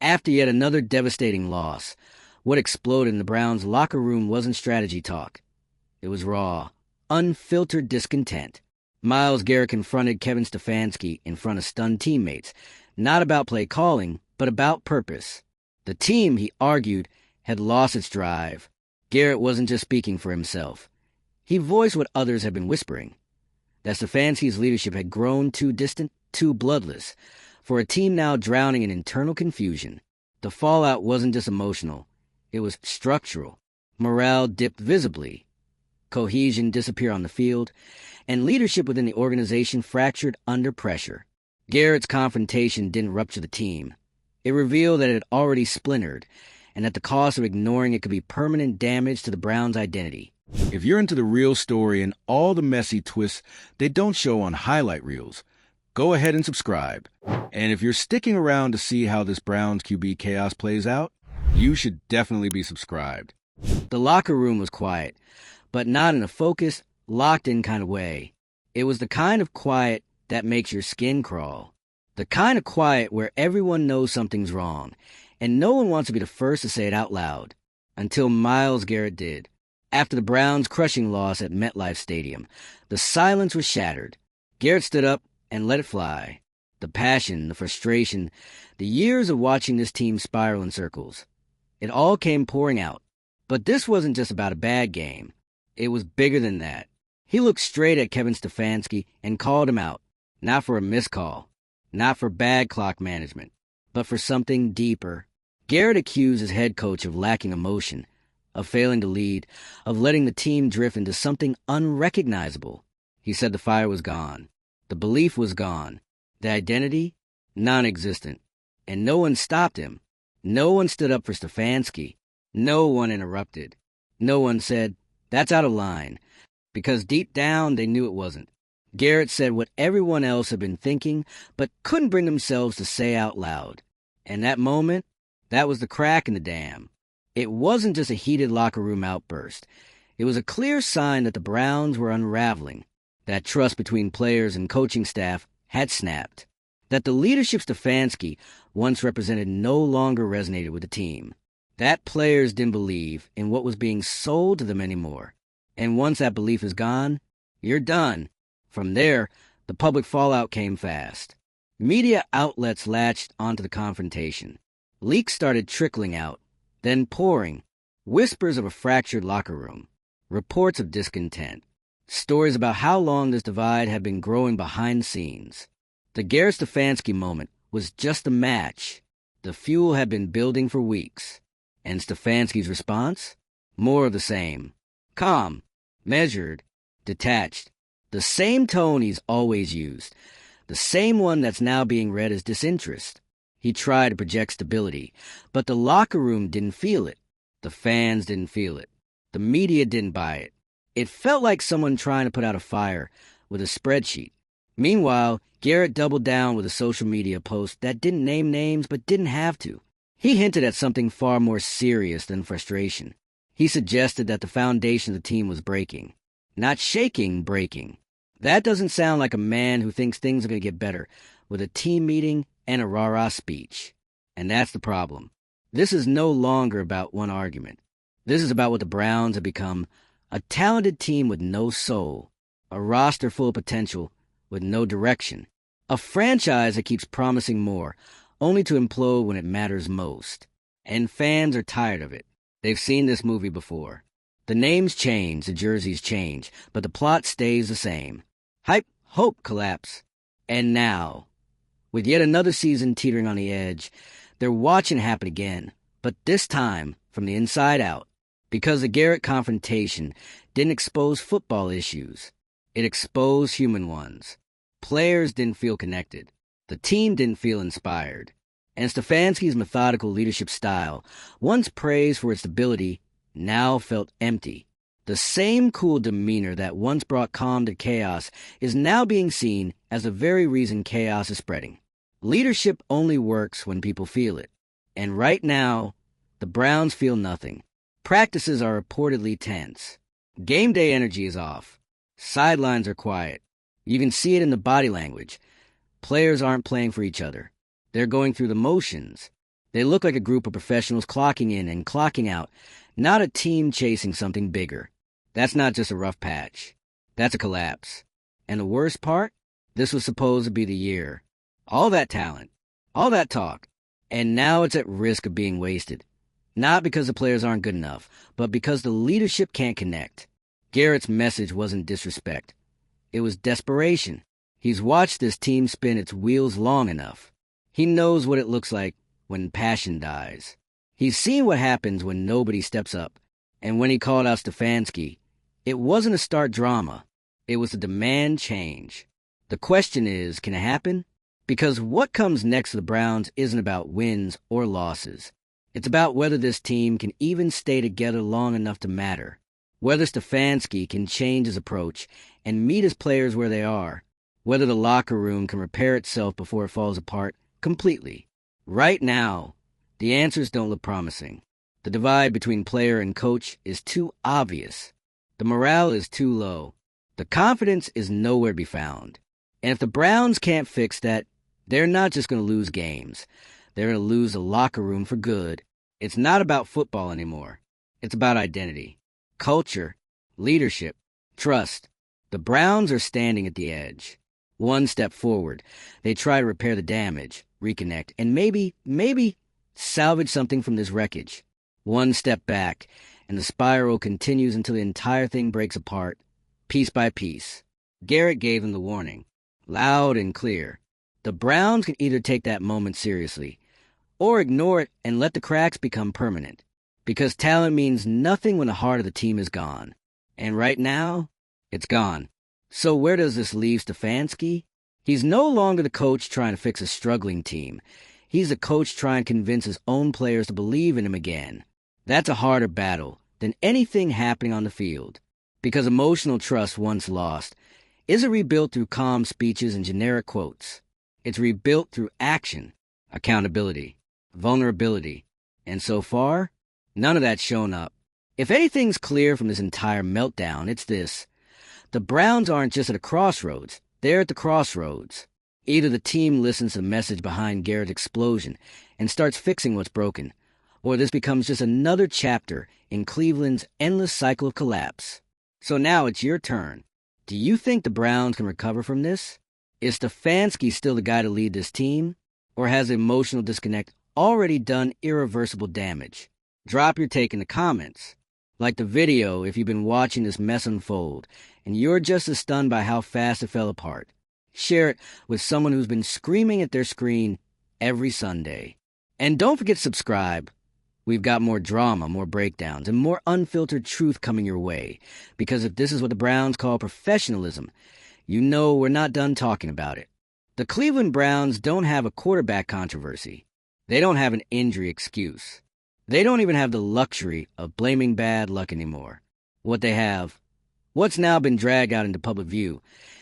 After yet another devastating loss, what exploded in the Browns' locker room wasn't strategy talk. It was raw, unfiltered discontent. Myles Garrett confronted Kevin Stefanski in front of stunned teammates, not about play calling, but about purpose. The team, he argued, had lost its drive. Garrett wasn't just speaking for himself. He voiced what others had been whispering, that Stefanski's leadership had grown too distant, too bloodless. For a team now drowning in internal confusion, the fallout wasn't just emotional. It was structural. Morale dipped visibly. Cohesion disappeared on the field, and leadership within the organization fractured under pressure. Garrett's confrontation didn't rupture the team. It revealed that it had already splintered, and at the cost of ignoring it could be permanent damage to the Browns' identity. If you're into the real story and all the messy twists they don't show on highlight reels, go ahead and subscribe. And if you're sticking around to see how this Browns QB chaos plays out, you should definitely be subscribed. The locker room was quiet, but not in a focused, locked-in kind of way. It was the kind of quiet that makes your skin crawl. The kind of quiet where everyone knows something's wrong, and no one wants to be the first to say it out loud. Until Myles Garrett did. After the Browns' crushing loss at MetLife Stadium, the silence was shattered. Garrett stood up and let it fly. The passion, the frustration, the years of watching this team spiral in circles. It all came pouring out. But this wasn't just about a bad game. It was bigger than that. He looked straight at Kevin Stefanski and called him out, not for a missed call, not for bad clock management, but for something deeper. Garrett accused his head coach of lacking emotion, of failing to lead, of letting the team drift into something unrecognizable. He said the fire was gone. The belief was gone. The identity, non-existent. And no one stopped him. No one stood up for Stefanski. No one interrupted. No one said, "That's out of line," because deep down they knew it wasn't. Garrett said what everyone else had been thinking, but couldn't bring themselves to say out loud. And that moment, that was the crack in the dam. It wasn't just a heated locker room outburst. It was a clear sign that the Browns were unraveling, that trust between players and coaching staff had snapped, that the leadership Stefanski once represented no longer resonated with the team, that players didn't believe in what was being sold to them anymore. And once that belief is gone, you're done. From there, the public fallout came fast. Media outlets latched onto the confrontation. Leaks started trickling out, then pouring. Whispers of a fractured locker room. Reports of discontent. Stories about how long this divide had been growing behind the scenes. The Garrett Stefanski moment was just a match. The fuel had been building for weeks. And Stefanski's response? More of the same. Calm, measured, detached. The same tone he's always used. The same one that's now being read as disinterest. He tried to project stability, but the locker room didn't feel it. The fans didn't feel it. The media didn't buy it. It felt like someone trying to put out a fire with a spreadsheet. Meanwhile, Garrett doubled down with a social media post that didn't name names but didn't have to. He hinted at something far more serious than frustration. He suggested that the foundation of the team was breaking. Not shaking, breaking. That doesn't sound like a man who thinks things are going to get better with a team meeting and a rah-rah speech. And that's the problem. This is no longer about one argument. This is about what the Browns have become, a talented team with no soul, a roster full of potential with no direction, a franchise that keeps promising more, only to implode when it matters most. And fans are tired of it. They've seen this movie before. The names change, the jerseys change, but the plot stays the same. Hype, hope, collapse. And now, with yet another season teetering on the edge, they're watching it happen again, but this time from the inside out. Because the Garrett confrontation didn't expose football issues. It exposed human ones. Players didn't feel connected. The team didn't feel inspired. And Stefanski's methodical leadership style, once praised for its stability, now felt empty. The same cool demeanor that once brought calm to chaos is now being seen as the very reason chaos is spreading. Leadership only works when people feel it. And right now, the Browns feel nothing. Practices are reportedly tense. Game day energy is off. Sidelines are quiet. You can see it in the body language. Players aren't playing for each other. They're going through the motions. They look like a group of professionals clocking in and clocking out, not a team chasing something bigger. That's not just a rough patch. That's a collapse. And the worst part? This was supposed to be the year. All that talent, all that talk, and now it's at risk of being wasted. Not because the players aren't good enough, but because the leadership can't connect. Garrett's message wasn't disrespect. It was desperation. He's watched this team spin its wheels long enough. He knows what it looks like when passion dies. He's seen what happens when nobody steps up. And when he called out Stefanski, it wasn't a start drama. It was to demand change. The question is, can it happen? Because what comes next for the Browns isn't about wins or losses. It's about whether this team can even stay together long enough to matter. Whether Stefanski can change his approach and meet his players where they are. Whether the locker room can repair itself before it falls apart completely. Right now, the answers don't look promising. The divide between player and coach is too obvious. The morale is too low. The confidence is nowhere to be found. And if the Browns can't fix that, they're not just going to lose games. They're going to lose the locker room for good. It's not about football anymore. It's about identity, culture, leadership, trust. The Browns are standing at the edge. One step forward, they try to repair the damage, reconnect, and maybe salvage something from this wreckage. One step back, and the spiral continues until the entire thing breaks apart, piece by piece. Garrett gave them the warning, loud and clear. The Browns can either take that moment seriously, or ignore it and let the cracks become permanent. Because talent means nothing when the heart of the team is gone. And right now, it's gone. So where does this leave Stefanski? He's no longer the coach trying to fix a struggling team. He's the coach trying to convince his own players to believe in him again. That's a harder battle than anything happening on the field. Because emotional trust once lost isn't rebuilt through calm speeches and generic quotes. It's rebuilt through action, accountability, vulnerability. And so far, none of that's shown up. If anything's clear from this entire meltdown, it's this. The Browns aren't just at a crossroads. They're at the crossroads. Either the team listens to the message behind Garrett's explosion and starts fixing what's broken, or this becomes just another chapter in Cleveland's endless cycle of collapse. So now it's your turn. Do you think the Browns can recover from this? Is Stefanski still the guy to lead this team? Or has the emotional disconnect already done irreversible damage? Drop your take in the comments. Like the video if you've been watching this mess unfold and you're just as stunned by how fast it fell apart. Share it with someone who's been screaming at their screen every Sunday. And don't forget to subscribe. We've got more drama, more breakdowns, and more unfiltered truth coming your way. Because if this is what the Browns call professionalism, you know we're not done talking about it. The Cleveland Browns don't have a quarterback controversy. They don't have an injury excuse. They don't even have the luxury of blaming bad luck anymore. What they have, what's now been dragged out into public view,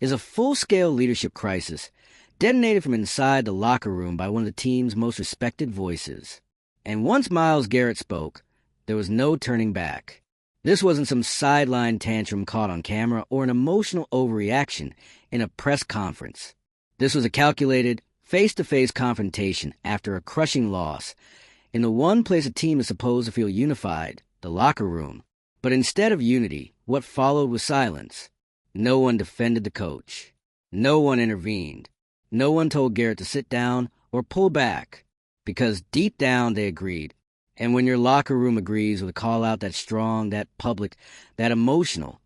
is a full-scale leadership crisis detonated from inside the locker room by one of the team's most respected voices. And once Myles Garrett spoke, there was no turning back. This wasn't some sideline tantrum caught on camera or an emotional overreaction in a press conference. This was a calculated, face-to-face confrontation after a crushing loss in the one place a team is supposed to feel unified, the locker room. But instead of unity, what followed was silence. No one defended the coach. No one intervened. No one told Garrett to sit down or pull back. Because deep down they agreed. And when your locker room agrees with a call-out that's strong, that public, that emotional,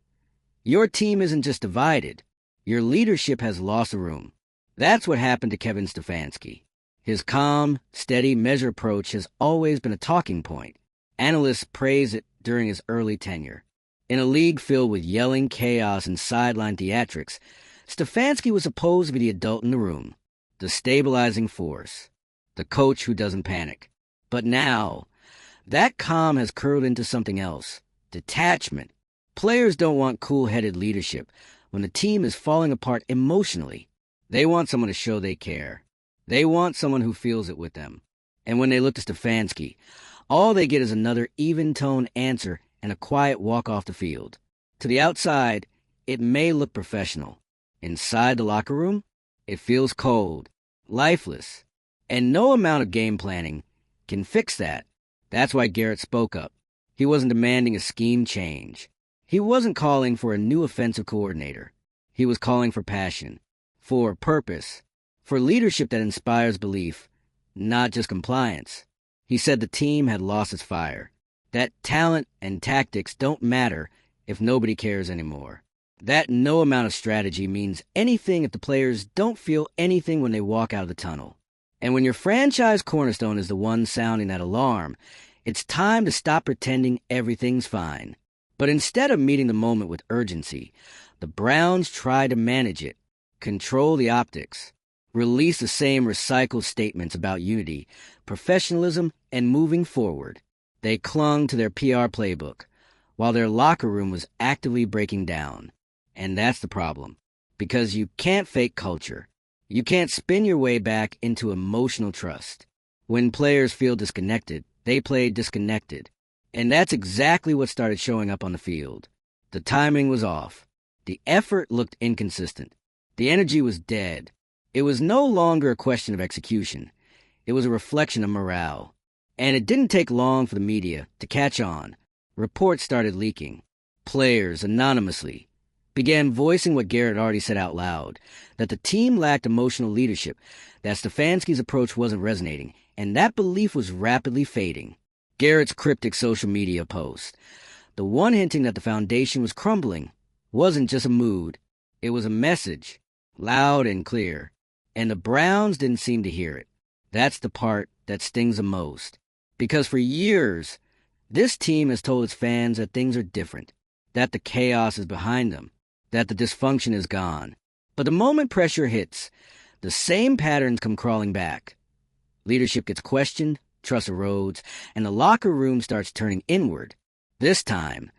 your team isn't just divided. Your leadership has lost the room. That's what happened to Kevin Stefanski. His calm, steady, measured approach has always been a talking point. Analysts praise it during his early tenure. In a league filled with yelling chaos and sideline theatrics, Stefanski was supposed to be the adult in the room, the stabilizing force, the coach who doesn't panic. But now, that calm has curled into something else, detachment. Players don't want cool-headed leadership when the team is falling apart emotionally. They want someone to show they care. They want someone who feels it with them. And when they look to Stefanski, all they get is another even-tone answer and a quiet walk off the field. To the outside, it may look professional. Inside the locker room, it feels cold, lifeless, and no amount of game planning can fix that. That's why Garrett spoke up. He wasn't demanding a scheme change. He wasn't calling for a new offensive coordinator. He was calling for passion, for purpose, for leadership that inspires belief, not just compliance. He said the team had lost its fire, that talent and tactics don't matter if nobody cares anymore, that no amount of strategy means anything if the players don't feel anything when they walk out of the tunnel. And when your franchise cornerstone is the one sounding that alarm, it's time to stop pretending everything's fine. But instead of meeting the moment with urgency, the Browns tried to manage it, control the optics, release the same recycled statements about unity, professionalism, and moving forward. They clung to their PR playbook, while their locker room was actively breaking down. And that's the problem, because you can't fake culture. You can't spin your way back into emotional trust. When players feel disconnected, they play disconnected. And that's exactly what started showing up on the field. The timing was off. The effort looked inconsistent. The energy was dead. It was no longer a question of execution. It was a reflection of morale. And it didn't take long for the media to catch on. Reports started leaking. Players, anonymously, began voicing what Garrett already said out loud, that the team lacked emotional leadership, that Stefanski's approach wasn't resonating, and that belief was rapidly fading. Garrett's cryptic social media post, the one hinting that the foundation was crumbling, wasn't just a mood. It was a message, loud and clear. And the Browns didn't seem to hear it. That's the part that stings the most. Because for years, this team has told its fans that things are different, that the chaos is behind them, that the dysfunction is gone. But the moment pressure hits, the same patterns come crawling back. Leadership gets questioned, trust erodes, and the locker room starts turning inward. This time,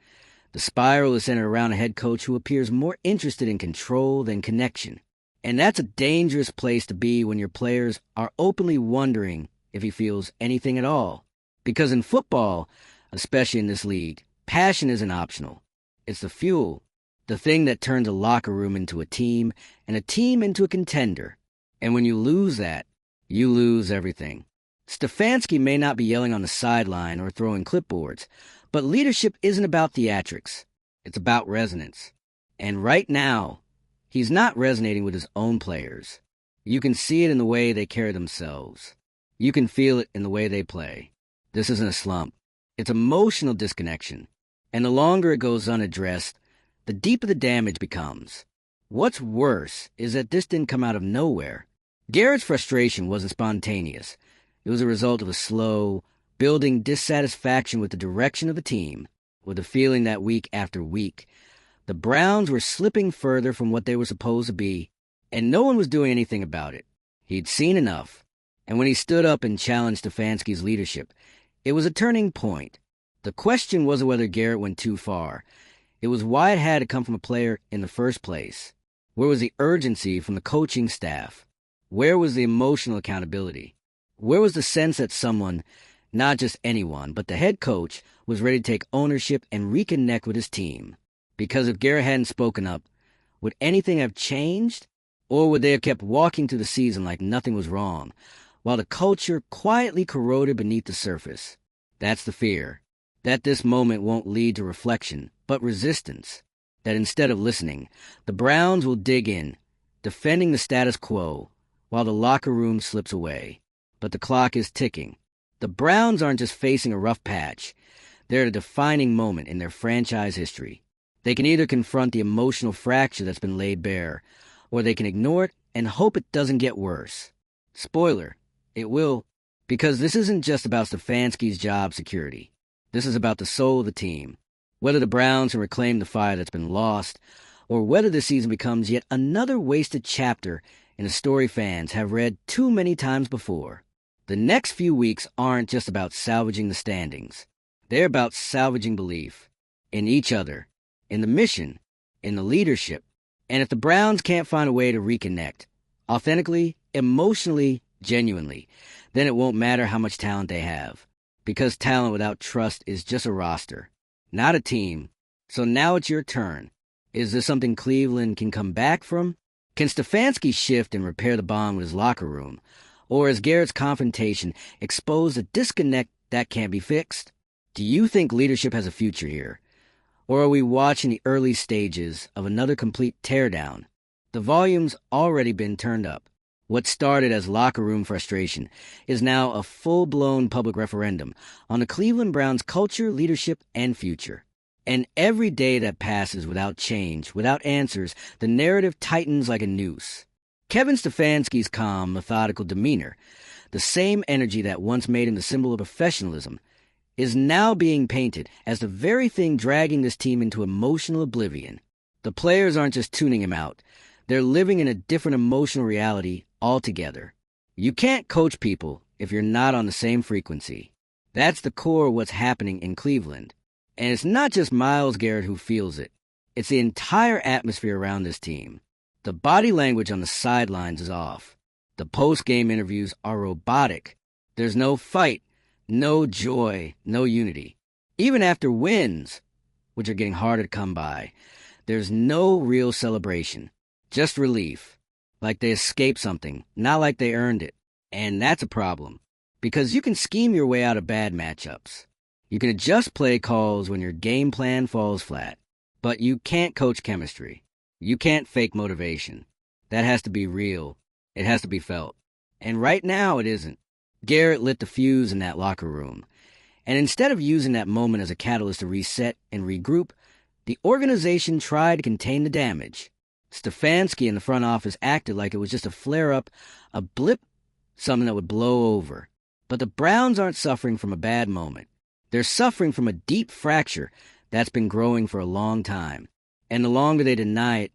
the spiral is centered around a head coach who appears more interested in control than connection. And that's a dangerous place to be when your players are openly wondering if he feels anything at all. Because in football, especially in this league, passion isn't optional. It's the fuel, the thing that turns a locker room into a team and a team into a contender. And when you lose that, you lose everything. Stefanski may not be yelling on the sideline or throwing clipboards, but leadership isn't about theatrics. It's about resonance. And right now, he's not resonating with his own players. You can see it in the way they carry themselves. You can feel it in the way they play. This isn't a slump. It's emotional disconnection. And the longer it goes unaddressed, the deeper the damage becomes. What's worse is that this didn't come out of nowhere. Garrett's frustration wasn't spontaneous. It was a result of a slow, building dissatisfaction with the direction of the team, with the feeling that week after week, the Browns were slipping further from what they were supposed to be, and no one was doing anything about it. He'd seen enough, and when he stood up and challenged Stefanski's leadership, it was a turning point. The question wasn't whether Garrett went too far. It was why it had to come from a player in the first place. Where was the urgency from the coaching staff? Where was the emotional accountability? Where was the sense that someone, not just anyone, but the head coach, was ready to take ownership and reconnect with his team? Because if Garrett hadn't spoken up, would anything have changed? Or would they have kept walking through the season like nothing was wrong, while the culture quietly corroded beneath the surface? That's the fear. That this moment won't lead to reflection, but resistance. That instead of listening, the Browns will dig in, defending the status quo, while the locker room slips away. But the clock is ticking. The Browns aren't just facing a rough patch. They're at a defining moment in their franchise history. They can either confront the emotional fracture that's been laid bare, or they can ignore it and hope it doesn't get worse. Spoiler, it will, because this isn't just about Stefanski's job security. This is about the soul of the team. Whether the Browns can reclaim the fire that's been lost, or whether this season becomes yet another wasted chapter in a story fans have read too many times before. The next few weeks aren't just about salvaging the standings. They're about salvaging belief in each other, in the mission, in the leadership. And if the Browns can't find a way to reconnect, authentically, emotionally, genuinely, then it won't matter how much talent they have. Because talent without trust is just a roster, not a team. So now it's your turn. Is this something Cleveland can come back from? Can Stefanski shift and repair the bond with his locker room? Or has Garrett's confrontation exposed a disconnect that can't be fixed? Do you think leadership has a future here? Or are we watching the early stages of another complete teardown? The volume's already been turned up. What started as locker room frustration is now a full-blown public referendum on the Cleveland Browns' culture, leadership, and future. And every day that passes without change, without answers, the narrative tightens like a noose. Kevin Stefanski's calm, methodical demeanor, the same energy that once made him the symbol of professionalism, is now being painted as the very thing dragging this team into emotional oblivion. The players aren't just tuning him out. They're living in a different emotional reality altogether. You can't coach people if you're not on the same frequency. That's the core of what's happening in Cleveland. And it's not just Myles Garrett who feels it. It's the entire atmosphere around this team. The body language on the sidelines is off. The post-game interviews are robotic. There's no fight, no joy, no unity. Even after wins, which are getting harder to come by, there's no real celebration. Just relief. Like they escaped something, not like they earned it. And that's a problem. Because you can scheme your way out of bad matchups. You can adjust play calls when your game plan falls flat. But you can't coach chemistry. You can't fake motivation. That has to be real. It has to be felt. And right now it isn't. Garrett lit the fuse in that locker room. And instead of using that moment as a catalyst to reset and regroup, the organization tried to contain the damage. Stefanski in the front office acted like it was just a flare-up, a blip, something that would blow over. But the Browns aren't suffering from a bad moment. They're suffering from a deep fracture that's been growing for a long time. And the longer they deny it,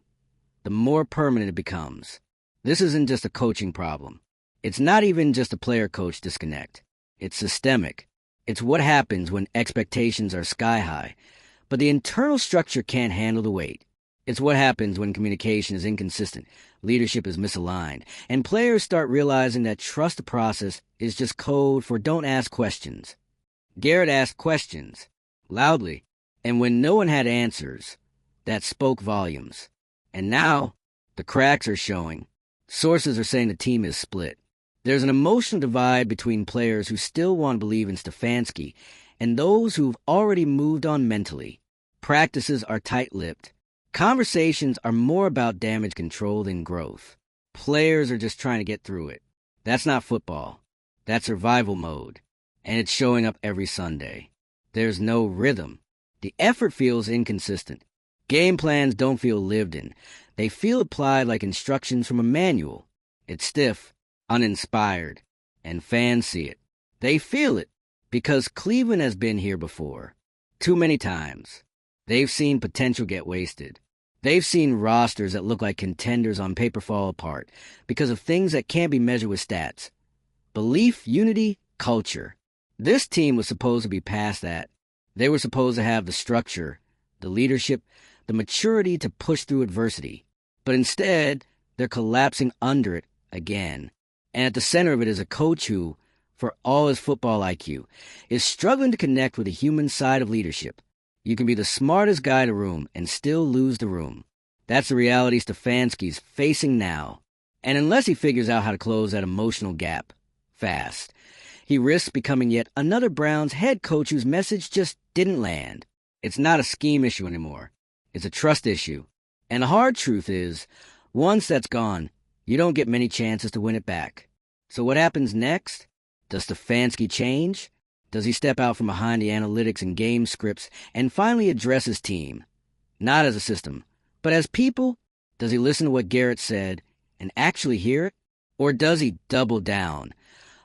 the more permanent it becomes. This isn't just a coaching problem. It's not even just a player-coach disconnect. It's systemic. It's what happens when expectations are sky-high, but the internal structure can't handle the weight. It's what happens when communication is inconsistent, leadership is misaligned, and players start realizing that trust the process is just code for don't ask questions. Garrett asked questions, loudly, and when no one had answers, that spoke volumes. And now, the cracks are showing. Sources are saying the team is split. There's an emotional divide between players who still want to believe in Stefanski and those who've already moved on mentally. Practices are tight-lipped. Conversations are more about damage control than growth. Players are just trying to get through it. That's not football. That's survival mode. And it's showing up every Sunday. There's no rhythm. The effort feels inconsistent. Game plans don't feel lived in. They feel applied like instructions from a manual. It's stiff, uninspired, and fans see it. They feel it because Cleveland has been here before. Too many times. They've seen potential get wasted. They've seen rosters that look like contenders on paper fall apart because of things that can't be measured with stats. Belief, unity, culture. This team was supposed to be past that. They were supposed to have the structure, the leadership, the maturity to push through adversity. But instead, they're collapsing under it again. And at the center of it is a coach who, for all his football IQ, is struggling to connect with the human side of leadership. You can be the smartest guy in a room and still lose the room. That's the reality Stefanski's facing now. And unless he figures out how to close that emotional gap fast, he risks becoming yet another Browns head coach whose message just didn't land. It's not a scheme issue anymore. It's a trust issue. And the hard truth is, once that's gone, you don't get many chances to win it back. So what happens next? Does Stefanski change? Does he step out from behind the analytics and game scripts and finally address his team? Not as a system, but as people? Does he listen to what Garrett said and actually hear it? Or does he double down,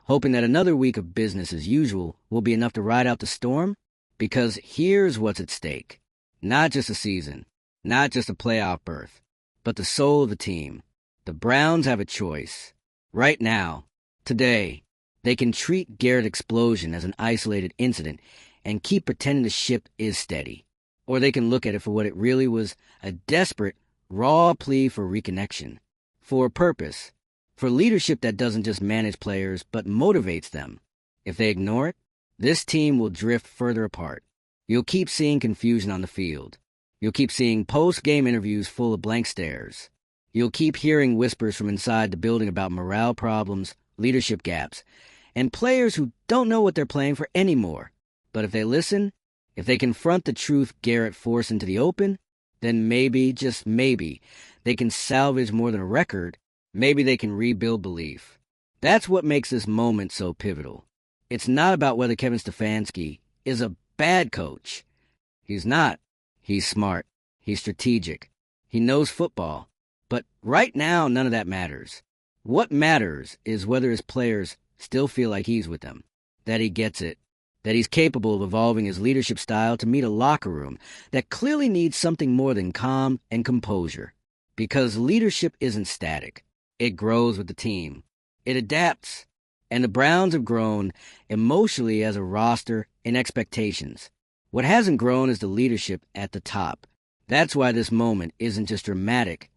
hoping that another week of business as usual will be enough to ride out the storm? Because here's what's at stake. Not just a season, not just a playoff berth, but the soul of the team. The Browns have a choice. Right now, today, they can treat Garrett's explosion as an isolated incident and keep pretending the ship is steady. Or they can look at it for what it really was, a desperate, raw plea for reconnection, for a purpose, for leadership that doesn't just manage players but motivates them. If they ignore it, this team will drift further apart. You'll keep seeing confusion on the field. You'll keep seeing post-game interviews full of blank stares. You'll keep hearing whispers from inside the building about morale problems leadership gaps, and players who don't know what they're playing for anymore. But if they listen, if they confront the truth Garrett forced into the open, then maybe, just maybe, they can salvage more than a record. Maybe they can rebuild belief. That's what makes this moment so pivotal. It's not about whether Kevin Stefanski is a bad coach. He's not. He's smart. He's strategic. He knows football. But right now, none of that matters. What matters is whether his players still feel like he's with them, that he gets it, that he's capable of evolving his leadership style to meet a locker room that clearly needs something more than calm and composure. Because leadership isn't static. It grows with the team. It adapts. And the Browns have grown emotionally as a roster and expectations. What hasn't grown is the leadership at the top. That's why this moment isn't just dramatic.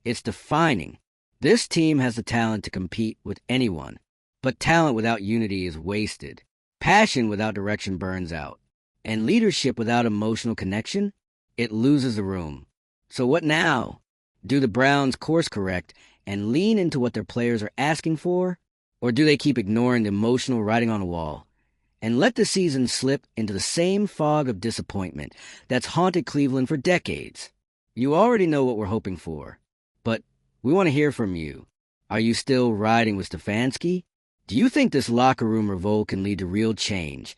It's defining. This team has the talent to compete with anyone. But talent without unity is wasted. Passion without direction burns out. And leadership without emotional connection, it loses the room. So what now? Do the Browns course correct and lean into what their players are asking for? Or do they keep ignoring the emotional writing on the wall and let the season slip into the same fog of disappointment that's haunted Cleveland for decades? You already know what we're hoping for, but we want to hear from you. Are you still riding with Stefanski? Do you think this locker room revolt can lead to real change?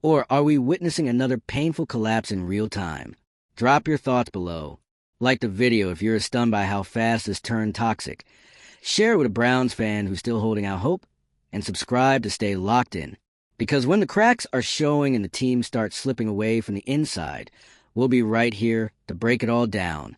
Or are we witnessing another painful collapse in real time? Drop your thoughts below. Like the video if you're stunned by how fast this turned toxic. Share it with a Browns fan who's still holding out hope. And subscribe to stay locked in. Because when the cracks are showing and the team starts slipping away from the inside, we'll be right here to break it all down.